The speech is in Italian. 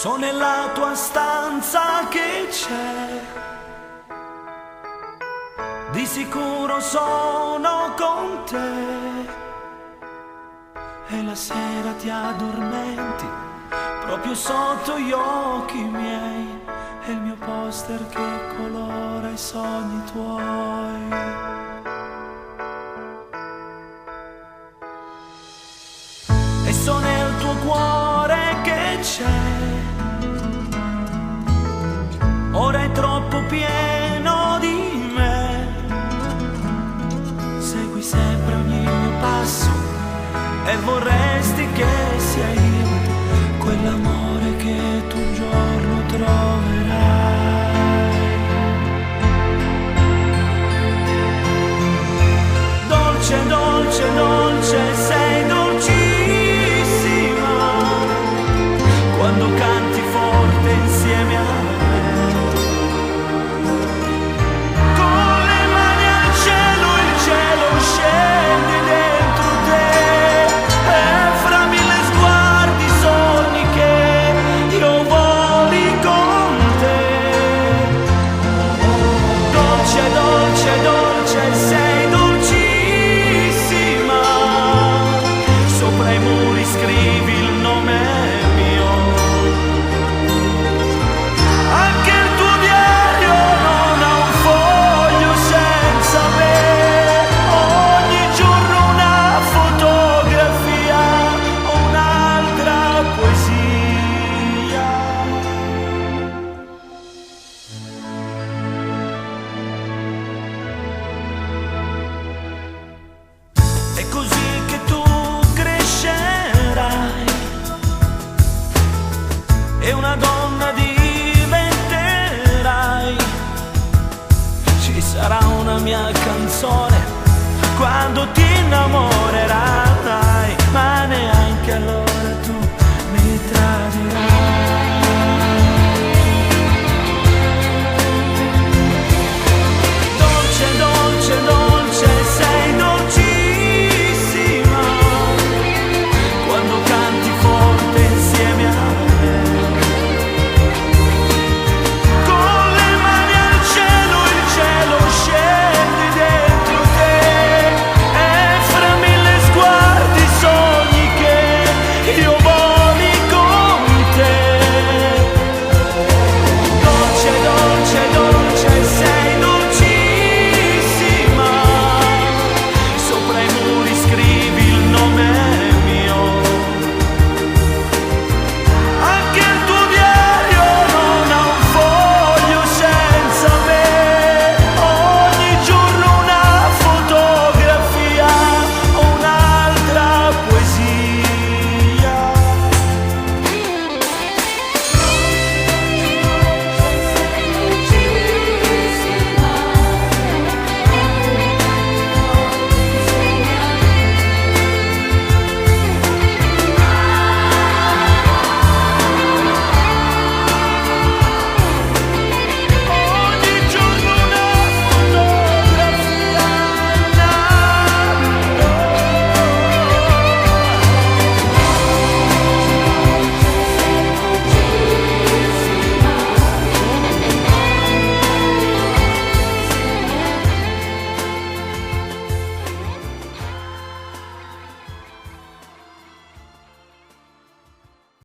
So nella tua stanza che c'è, di sicuro sono con te. E la sera ti addormenti proprio sotto gli occhi miei, è il mio poster che colora i sogni tuoi. E so nel tuo cuore che c'è, ora è troppo pieno di me. Segui sempre ogni mio passo e vorresti che sia io quell'amore che tu un giorno troverai. Dolce, dolce, dolce, sei dolcissima quando canti forte insieme a me. È così che tu crescerai e una donna diventerai. Ci sarà una mia canzone quando ti innamorerai.